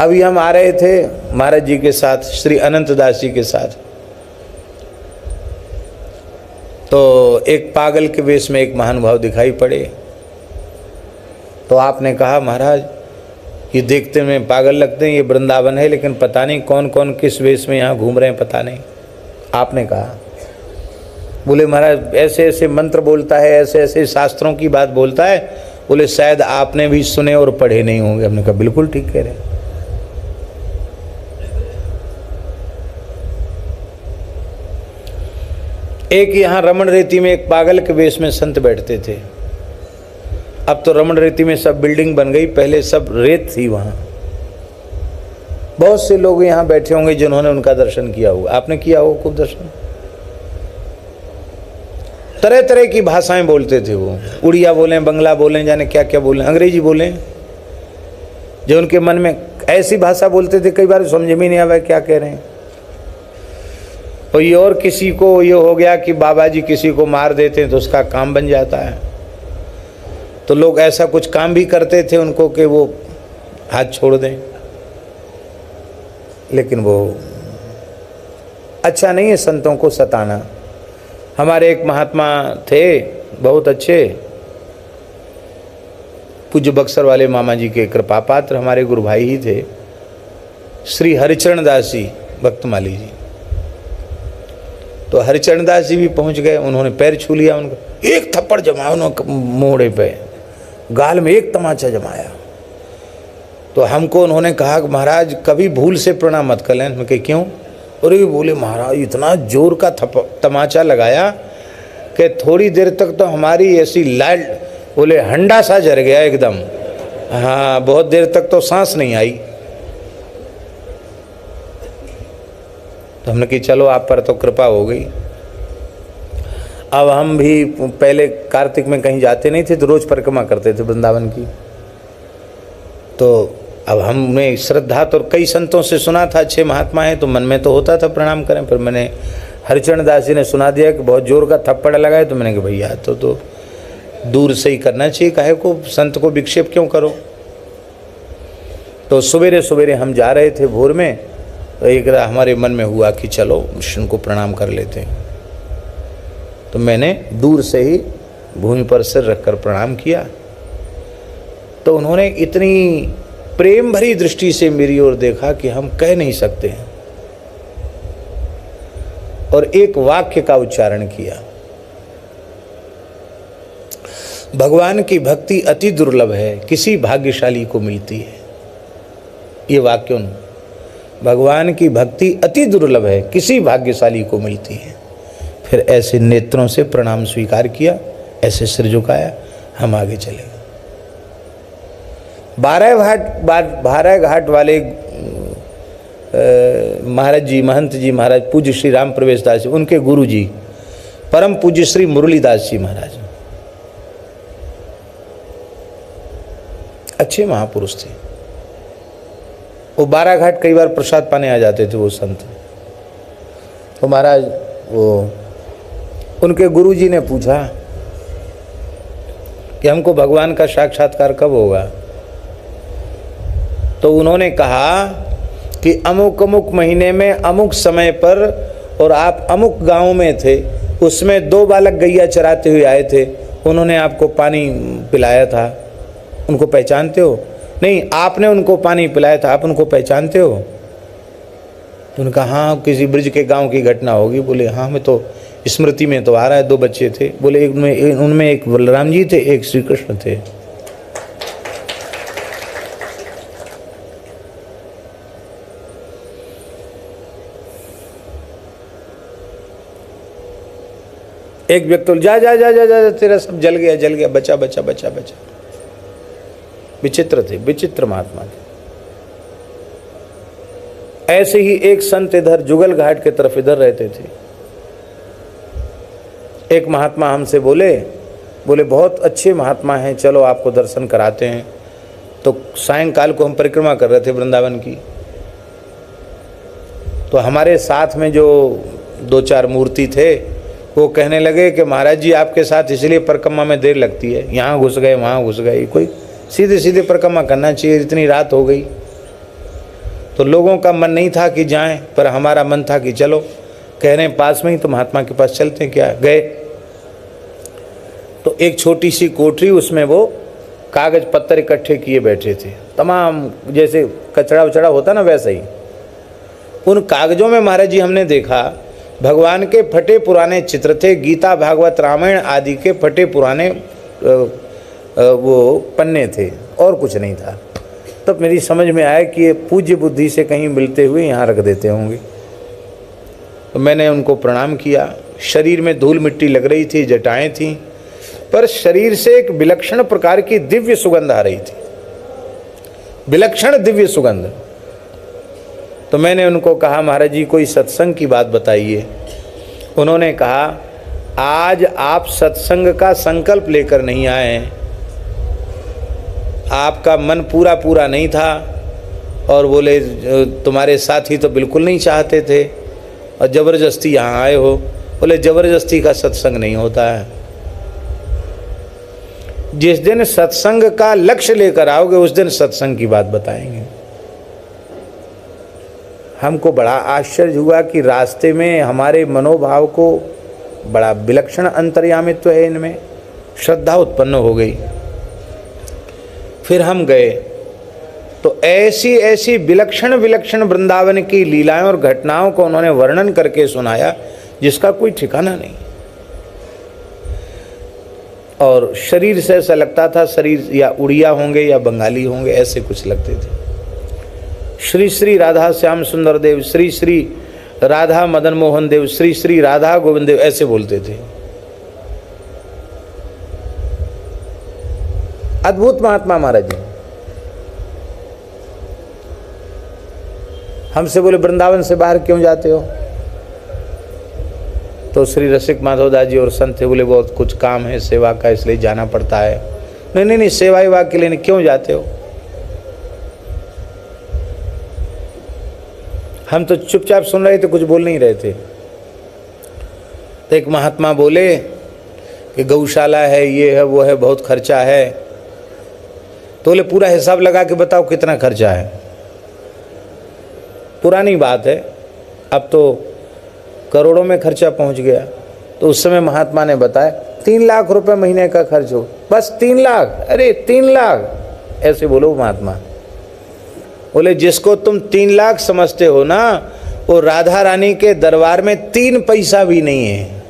अभी हम आ रहे थे महाराज जी के साथ, श्री अनंत दास जी के साथ, तो एक पागल के वेश में एक महानुभाव दिखाई पड़े। तो आपने कहा महाराज ये देखते में पागल लगते हैं, ये वृंदावन है, लेकिन पता नहीं कौन कौन किस वेश में यहाँ घूम रहे हैं, पता नहीं। आपने कहा, बोले महाराज ऐसे ऐसे मंत्र बोलता है, ऐसे ऐसे शास्त्रों की बात बोलता है, बोले शायद आपने भी सुने और पढ़े नहीं होंगे। हमने कहा बिल्कुल ठीक कह रहे। एक यहाँ रमण रेती में एक पागल के वेश में संत बैठते थे। अब तो रमण रेती में सब बिल्डिंग बन गई, पहले सब रेत थी वहाँ। बहुत से लोग यहाँ बैठे होंगे जिन्होंने उनका दर्शन किया होगा, आपने किया होगा खूब दर्शन। तरह तरह की भाषाएं बोलते थे वो, उड़िया बोलें, बंगला बोलें, जाने क्या क्या बोलें, अंग्रेजी बोलें, जो उनके मन में ऐसी भाषा बोलते थे कई बार समझ में नहीं आया क्या कह रहे हैं। और ये और किसी को ये हो गया कि बाबा जी किसी को मार देते हैं तो उसका काम बन जाता है, तो लोग ऐसा कुछ काम भी करते थे उनको कि वो हाथ छोड़ दें, लेकिन वो अच्छा नहीं है संतों को सताना। हमारे एक महात्मा थे बहुत अच्छे, पूज्य बक्सर वाले मामा जी के कृपा पात्र, हमारे गुरु भाई ही थे, श्री हरिचरण दास जी भक्तमाली जी। तो हरिचरण दास जी भी पहुंच गए, उन्होंने पैर छू लिया उनका, एक थप्पड़ जमाया उन्होंने मोड़े पे, गाल में एक तमाचा जमाया। तो हमको उन्होंने कहा कि महाराज कभी भूल से प्रणाम मत कर लें। मैं कही क्यों? और ये बोले महाराज इतना जोर का तमाचा लगाया कि थोड़ी देर तक तो हमारी ऐसी लाइट, बोले हंडा सा जर गया एकदम। हाँ, बहुत देर तक तो सांस नहीं आई। तो हमने कहा चलो आप पर तो कृपा हो गई। अब हम भी पहले कार्तिक में कहीं जाते नहीं थे तो रोज परिक्रमा करते थे वृंदावन की। तो अब हमने श्रद्धा तो कई संतों से सुना था, अच्छे महात्मा हैं, तो मन में तो होता था प्रणाम करें। फिर मैंने हरिचरण दास जी ने सुना दिया कि बहुत जोर का थप्पड़ लगाए, तो मैंने कहा भैया तो दूर से ही करना चाहिए, काहे को संत को विक्षेप क्यों करो। तो सवेरे सवेरे हम जा रहे थे भोर में, तो एक हमारे मन में हुआ कि चलो विष्णु को प्रणाम कर लेते हैं। तो मैंने दूर से ही भूमि पर सिर रखकर प्रणाम किया। तो उन्होंने इतनी प्रेम भरी दृष्टि से मेरी ओर देखा कि हम कह नहीं सकते हैं, और एक वाक्य का उच्चारण किया, भगवान की भक्ति अति दुर्लभ है, किसी भाग्यशाली को मिलती है। ये वाक्य भगवान की भक्ति अति दुर्लभ है, किसी भाग्यशाली को मिलती है। फिर ऐसे नेत्रों से प्रणाम स्वीकार किया, ऐसे सिर झुकाया, हम आगे चले गए। बारह घाट वाले महाराज जी, महंत जी महाराज, पूज्य श्री राम प्रवेश दास जी, उनके गुरु जी परम पूज्य श्री मुरलीदास जी महाराज, अच्छे महापुरुष थे। वो 12 घाट कई बार प्रसाद पाने आ जाते थे वो संत। तो महाराज वो उनके गुरुजी ने पूछा कि हमको भगवान का साक्षात्कार कब होगा। तो उन्होंने कहा कि अमुक अमुक महीने में अमुक समय पर, और आप अमुक गांव में थे, उसमें 2 बालक गैया चराते हुए आए थे, उन्होंने आपको पानी पिलाया था, उनको पहचानते हो? नहीं, आपने उनको पानी पिलाया था, आप उनको पहचानते हो? तो उन्होंने कहा हाँ, किसी ब्रिज के गांव की घटना होगी। बोले हाँ, हमें तो स्मृति में तो आ रहा है, 2 बच्चे थे। बोले उनमें एक बलराम जी थे, एक श्री कृष्ण थे। एक व्यक्ति जा जा जा जा जा तेरा सब जल गया, बचा बचा बचा बचा। विचित्र थे, विचित्र महात्मा थे। ऐसे ही एक संत इधर जुगल घाट के तरफ इधर रहते थे। एक महात्मा हमसे बोले बहुत अच्छे महात्मा हैं, चलो आपको दर्शन कराते हैं। तो सायंकाल को हम परिक्रमा कर रहे थे वृंदावन की। तो हमारे साथ में जो 2-4 मूर्ति थे वो कहने लगे कि महाराज जी आपके साथ इसलिए परिक्रमा में देर लगती है, यहाँ घुस गए वहाँ घुस गए, कोई सीधे सीधे परिक्रमा करना चाहिए, इतनी रात हो गई। तो लोगों का मन नहीं था कि जाएं, पर हमारा मन था कि चलो। कह रहे हैं पास में ही तो महात्मा के पास चलते हैं, क्या। गए तो एक छोटी सी कोठरी, उसमें वो कागज पत्तर इकट्ठे किए बैठे थे, तमाम जैसे कचड़ा वचड़ा होता ना वैसे ही। उन कागजों में महाराज जी हमने देखा भगवान के फटे पुराने चित्र थे, गीता भागवत रामायण आदि के फटे पुराने वो पन्ने थे, और कुछ नहीं था। तब मेरी समझ में आया कि ये पूज्य बुद्धि से कहीं मिलते हुए यहाँ रख देते होंगे। तो मैंने उनको प्रणाम किया। शरीर में धूल मिट्टी लग रही थी, जटाएं थीं, पर शरीर से एक विलक्षण प्रकार की दिव्य सुगंध आ रही थी, विलक्षण दिव्य सुगंध। तो मैंने उनको कहा महाराज जी कोई सत्संग की बात बताइए। उन्होंने कहा आज आप सत्संग का संकल्प लेकर नहीं आए, आपका मन पूरा पूरा नहीं था, और बोले तुम्हारे साथी तो बिल्कुल नहीं चाहते थे और जबरदस्ती यहाँ आए हो। बोले जबरदस्ती का सत्संग नहीं होता है, जिस दिन सत्संग का लक्ष्य लेकर आओगे उस दिन सत्संग की बात बताएंगे। हमको बड़ा आश्चर्य हुआ कि रास्ते में हमारे मनोभाव को बड़ा विलक्षण अंतर्यामित्व है, इनमें श्रद्धा उत्पन्न हो गई। फिर हम गए तो ऐसी ऐसी विलक्षण विलक्षण वृंदावन की लीलाएं और घटनाओं को उन्होंने वर्णन करके सुनाया जिसका कोई ठिकाना नहीं। और शरीर से ऐसा लगता था शरीर या उड़िया होंगे या बंगाली होंगे, ऐसे कुछ लगते थे। श्री श्री राधा श्याम सुंदर देव, श्री श्री राधा मदन मोहन देव, श्री श्री राधा गोविंद देव, ऐसे बोलते थे। अद्भुत महात्मा महाराज जी। हमसे बोले वृंदावन से बाहर क्यों जाते हो? तो श्री रसिक माधवदास जी और संत थे, बोले बहुत कुछ काम है सेवा का इसलिए जाना पड़ता है। नहीं नहीं, सेवा विवा के लिए क्यों जाते हो? हम तो चुपचाप सुन रहे थे, कुछ बोल नहीं रहे थे। तो एक महात्मा बोले कि गौशाला है, ये है वो है, बहुत खर्चा है। तो बोले पूरा हिसाब लगा के बताओ कितना खर्चा है। पुरानी बात है, अब तो करोड़ों में खर्चा पहुंच गया। तो उस समय महात्मा ने बताया 3 लाख रुपए महीने का खर्च हो। बस 3 लाख? अरे 3 लाख ऐसे बोलो महात्मा। बोले जिसको तुम 3 लाख समझते हो ना, वो राधा रानी के दरबार में 3 पैसा भी नहीं है।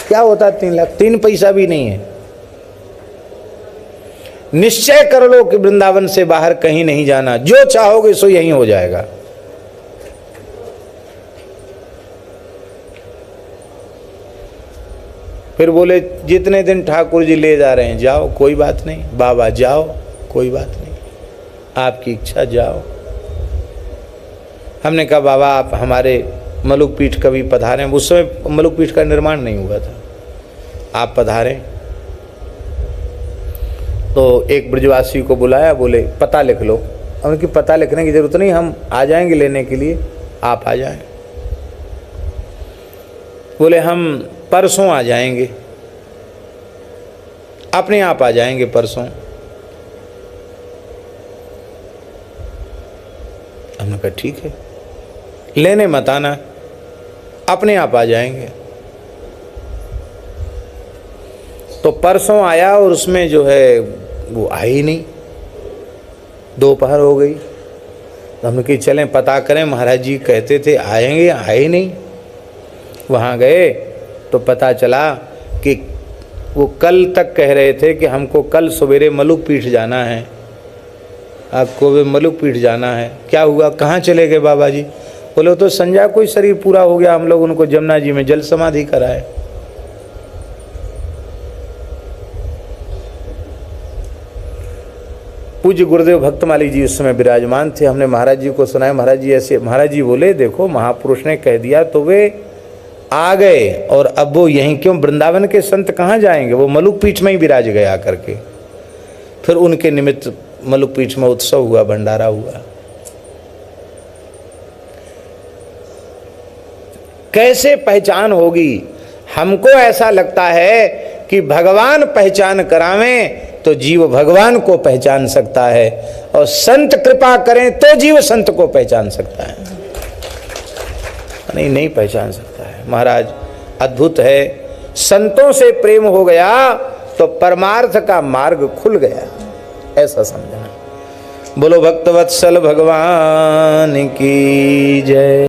क्या होता 3 लाख? 3 पैसा भी नहीं है। निश्चय कर लो कि वृंदावन से बाहर कहीं नहीं जाना, जो चाहोगे सो यहीं हो जाएगा। फिर बोले जितने दिन ठाकुर जी ले जा रहे हैं जाओ, कोई बात नहीं। बाबा जाओ, कोई बात नहीं, आपकी इच्छा, जाओ। हमने कहा बाबा आप हमारे मलुक पीठ कभी पधारें। उस समय मलुक पीठ का निर्माण नहीं हुआ था, आप पधारें। तो एक ब्रजवासी को बुलाया, बोले पता लिख लो। उनकी पता लिखने की जरूरत नहीं, हम आ जाएंगे लेने के लिए, आप आ जाएं। बोले हम परसों आ जाएंगे, अपने आप आ जाएंगे परसों। हमने कहा ठीक है, लेने मत आना, अपने आप आ जाएंगे। तो परसों आया और उसमें जो है वो आई ही नहीं, दोपहर हो गई। तो हमने कहा चलें पता करें, महाराज जी कहते थे आएंगे, आए ही नहीं। वहाँ गए तो पता चला कि वो कल तक कह रहे थे कि हमको कल सवेरे मलुक पीठ जाना है, आपको भी मलुक पीठ जाना है। क्या हुआ, कहाँ चले गए बाबा जी? बोले तो संजय कोई शरीर पूरा हो गया, हम लोग उनको जमुना जी में जल समाधि कराए। पूज्य गुरुदेव भक्तमाली जी उस समय विराजमान थे। हमने महाराज जी को सुनाया, महाराज जी ऐसे। महाराज जी बोले देखो महापुरुष ने कह दिया तो वे आ गए, और अब वो यहीं क्यों, वृंदावन के संत कहाँ जाएंगे, वो मलुक पीठ में ही विराज गए आकर के। फिर उनके निमित्त मलुक पीठ में उत्सव हुआ, भंडारा हुआ। कैसे पहचान होगी? हमको ऐसा लगता है कि भगवान पहचान करावें तो जीव भगवान को पहचान सकता है, और संत कृपा करें तो जीव संत को पहचान सकता है, नहीं पहचान सकता है। महाराज अद्भुत है, संतों से प्रेम हो गया तो परमार्थ का मार्ग खुल गया, ऐसा समझना। बोलो भक्तवत्सल भगवान की जय।